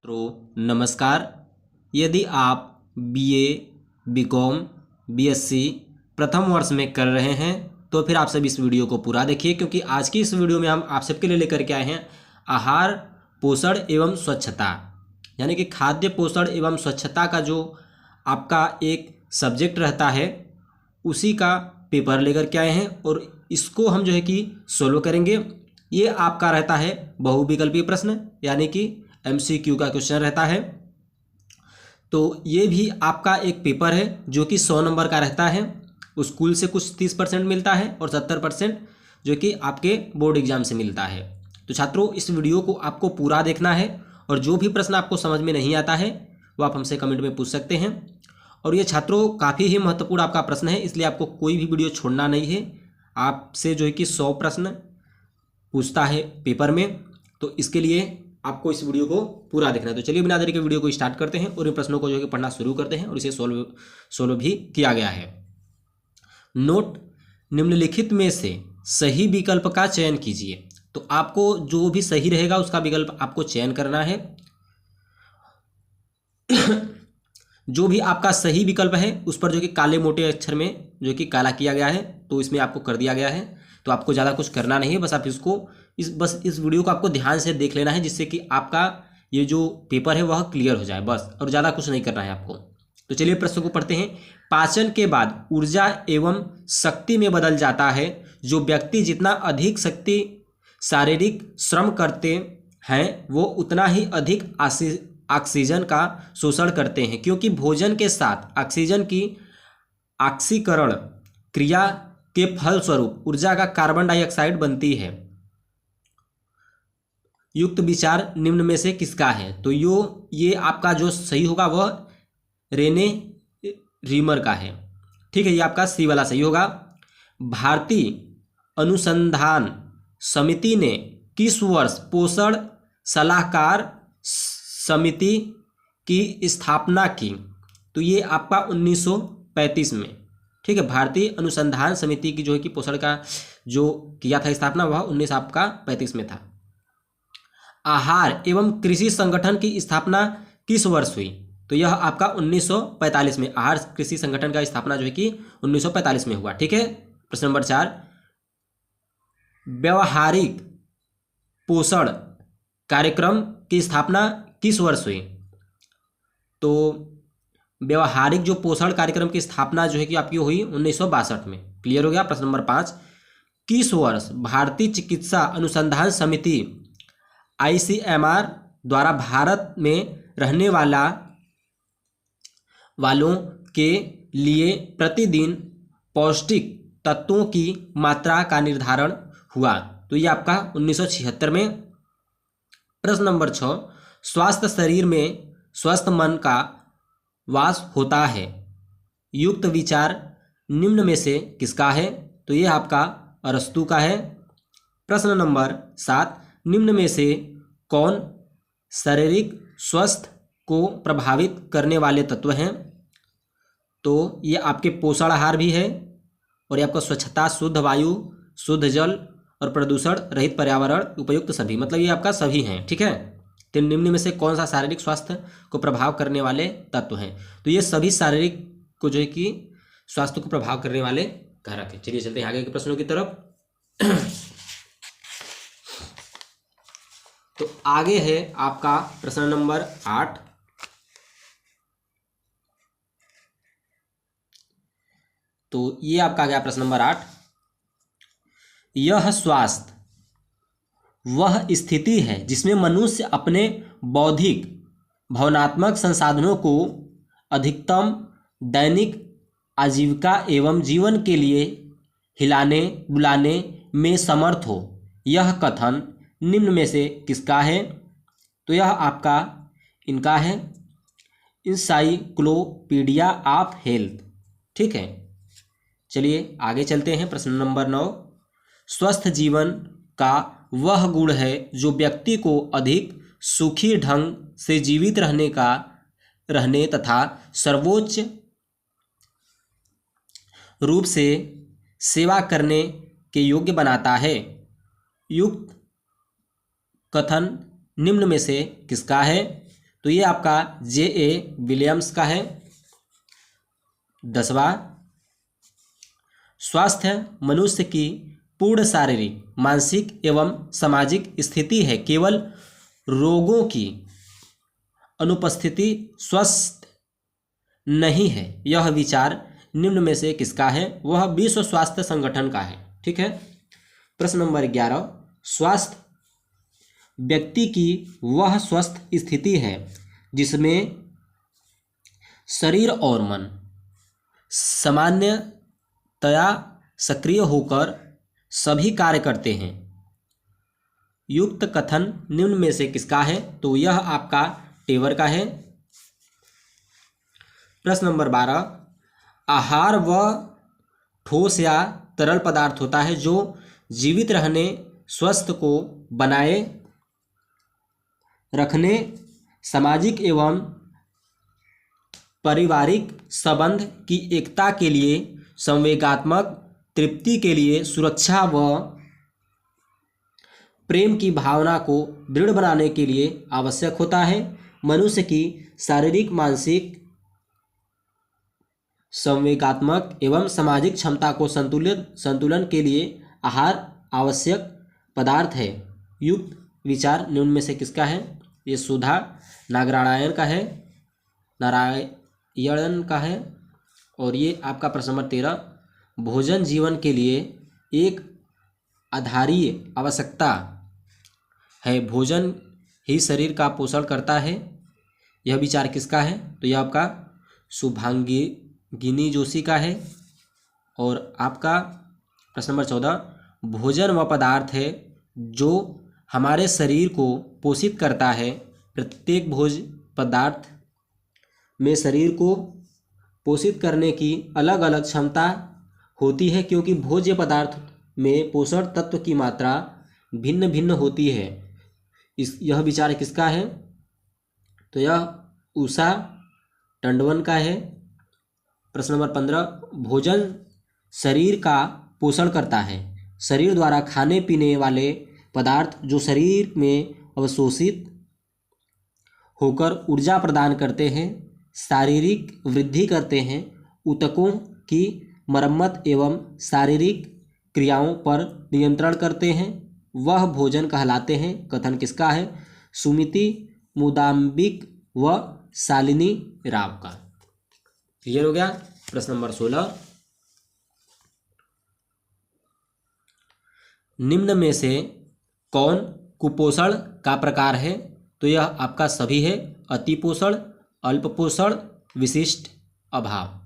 नमस्कार। यदि आप बीए, बीकॉम, बीएससी प्रथम वर्ष में कर रहे हैं तो फिर आप सब इस वीडियो को पूरा देखिए, क्योंकि आज की इस वीडियो में हम आप सबके लिए लेकर के आए हैं आहार, पोषण एवं स्वच्छता, यानी कि खाद्य, पोषण एवं स्वच्छता का जो आपका एक सब्जेक्ट रहता है उसी का पेपर लेकर के आए हैं और इसको हम जो है कि सोल्व करेंगे। ये आपका रहता है बहुविकल्पीय प्रश्न, यानी कि MCQ का क्वेश्चन रहता है। तो ये भी आपका एक पेपर है जो कि 100 नंबर का रहता है। स्कूल से कुछ 30% मिलता है और 70% जो कि आपके बोर्ड एग्जाम से मिलता है। तो छात्रों, इस वीडियो को आपको पूरा देखना है और जो भी प्रश्न आपको समझ में नहीं आता है वो आप हमसे कमेंट में पूछ सकते हैं। और ये छात्रों काफ़ी ही महत्वपूर्ण आपका प्रश्न है, इसलिए आपको कोई भी वीडियो छोड़ना नहीं है। आपसे जो है कि 100 प्रश्न पूछता है पेपर में, तो इसके लिए आपको इस वीडियो को पूरा देखना है। तो चलिए बिना देरी के वीडियो को स्टार्ट करते हैं और इन प्रश्नों को जो है कि पढ़ना शुरू करते हैं और इसे सोल्व भी किया गया है। नोट, निम्नलिखित में से सही विकल्प का चयन कीजिए। तो आपको जो भी सही रहेगा उसका विकल्प आपको चयन करना है। जो भी आपका सही विकल्प है उस पर जो कि काले मोटे अक्षर में जो कि काला किया गया है, तो इसमें आपको कर दिया गया है। तो आपको ज़्यादा कुछ करना नहीं है, बस आप इसको इस वीडियो को आपको ध्यान से देख लेना है, जिससे कि आपका ये जो पेपर है वह क्लियर हो जाए बस, और ज़्यादा कुछ नहीं करना है आपको। तो चलिए प्रश्न को पढ़ते हैं। पाचन के बाद ऊर्जा एवं शक्ति में बदल जाता है। जो व्यक्ति जितना अधिक शक्ति शारीरिक श्रम करते हैं वो उतना ही अधिक ऑक्सीजन का शोषण करते हैं, क्योंकि भोजन के साथ ऑक्सीजन की ऑक्सीकरण क्रिया के फलस्वरूप ऊर्जा का कार्बन डाइऑक्साइड बनती है। युक्त विचार निम्न में से किसका है? तो ये आपका जो सही होगा वह रेने रीमर का है। ठीक है, ये आपका सी वाला सही होगा। भारतीय अनुसंधान समिति ने किस वर्ष पोषण सलाहकार समिति की स्थापना की? तो ये आपका 1935 में। ठीक है, भारतीय अनुसंधान समिति की जो है कि पोषण का जो किया था स्थापना वह 1935 में था। आहार एवं कृषि संगठन की स्थापना किस वर्ष हुई? तो यह आपका 1945 में आहार कृषि संगठन का स्थापना जो है कि 1945 में हुआ। ठीक है, प्रश्न नंबर 4, व्यवहारिक पोषण कार्यक्रम की स्थापना किस वर्ष हुई? तो व्यवहारिक जो पोषण कार्यक्रम की स्थापना जो है कि आपकी हुई 1962 में। क्लियर हो गया। प्रश्न नंबर 5, किस वर्ष भारतीय चिकित्सा अनुसंधान समिति ICMR द्वारा भारत में रहने वालों के लिए प्रतिदिन पौष्टिक तत्वों की मात्रा का निर्धारण हुआ? तो ये आपका 1976 में। प्रश्न नंबर 6, स्वस्थ शरीर में स्वस्थ मन का वास होता है। युक्त विचार निम्न में से किसका है? तो ये आपका अरस्तु का है। प्रश्न नंबर 7, निम्न में से कौन शारीरिक स्वास्थ्य को प्रभावित करने वाले तत्व हैं? तो ये आपके पोषण आहार भी है और ये आपका स्वच्छता, शुद्ध वायु, शुद्ध जल और प्रदूषण रहित पर्यावरण, उपयुक्त सभी, मतलब ये आपका सभी हैं। ठीक है, तो निम्न में से कौन सा शारीरिक स्वास्थ्य को प्रभाव करने वाले तत्व हैं? तो ये सभी शारीरिक को जो है कि स्वास्थ्य को प्रभाव करने वाले कारक है। चलिए चलते हैं आगे के प्रश्नों की तरफ। तो आगे है आपका प्रश्न नंबर 8। तो ये आपका आ गया प्रश्न नंबर 8। यह स्वास्थ्य वह स्थिति है जिसमें मनुष्य अपने बौद्धिक भावनात्मक संसाधनों को अधिकतम दैनिक आजीविका एवं जीवन के लिए हिलाने बुलाने में समर्थ हो। यह कथन निम्न में से किसका है? तो यह आपका इनका है, इंसाइक्लोपीडिया ऑफ हेल्थ। ठीक है, चलिए आगे चलते हैं। प्रश्न नंबर 9, स्वस्थ जीवन का वह गुण है जो व्यक्ति को अधिक सुखी ढंग से जीवित रहने तथा सर्वोच्च रूप से सेवा करने के योग्य बनाता है। युक्त कथन निम्न में से किसका है? तो ये आपका J.A. विलियम्स का है। 10वां, स्वास्थ्य मनुष्य की पूर्ण शारीरिक, मानसिक एवं सामाजिक स्थिति है। केवल रोगों की अनुपस्थिति स्वस्थ नहीं है। यह विचार निम्न में से किसका है? वह विश्व स्वास्थ्य संगठन का है। ठीक है। प्रश्न नंबर 11, स्वास्थ्य व्यक्ति की वह स्वस्थ स्थिति है जिसमें शरीर और मन सामान्यतया सक्रिय होकर सभी कार्य करते हैं। युक्त कथन निम्न में से किसका है? तो यह आपका टेवर का है। प्रश्न नंबर 12, आहार वह ठोस या तरल पदार्थ होता है जो जीवित रहने, स्वस्थ को बनाए रखने, सामाजिक एवं पारिवारिक संबंध की एकता के लिए, संवेगात्मक तृप्ति के लिए, सुरक्षा व प्रेम की भावना को दृढ़ बनाने के लिए आवश्यक होता है। मनुष्य की शारीरिक, मानसिक, संवेगात्मक एवं सामाजिक क्षमता को संतुलन के लिए आहार आवश्यक पदार्थ है। युक्त विचार निम्न में से किसका है? ये सुधा नारायण का है। और ये आपका प्रश्न नंबर 13, भोजन जीवन के लिए एक आधारीय आवश्यकता है। भोजन ही शरीर का पोषण करता है। यह विचार किसका है? तो यह आपका शुभांगिनी जोशी का है। और आपका प्रश्न नंबर 14, भोजन वह पदार्थ है जो हमारे शरीर को पोषित करता है। प्रत्येक भोज्य पदार्थ में शरीर को पोषित करने की अलग अलग क्षमता होती है, क्योंकि भोज्य पदार्थ में पोषण तत्व की मात्रा भिन्न भिन्न होती है। यह विचार किसका है? तो यह उषा टंडवन का है। प्रश्न नंबर 15, भोजन शरीर का पोषण करता है। शरीर द्वारा खाने पीने वाले पदार्थ जो शरीर में अवशोषित होकर ऊर्जा प्रदान करते हैं, शारीरिक वृद्धि करते हैं, ऊतकों की मरम्मत एवं शारीरिक क्रियाओं पर नियंत्रण करते हैं, वह भोजन कहलाते हैं। कथन किसका है? सुमिति मुदाम्बिक व शालिनी राव का। क्लियर हो गया? प्रश्न नंबर 16, निम्न में से कौन कुपोषण का प्रकार है? तो यह आपका सभी है। अति पोषण, अल्प पोषण, विशिष्ट अभाव।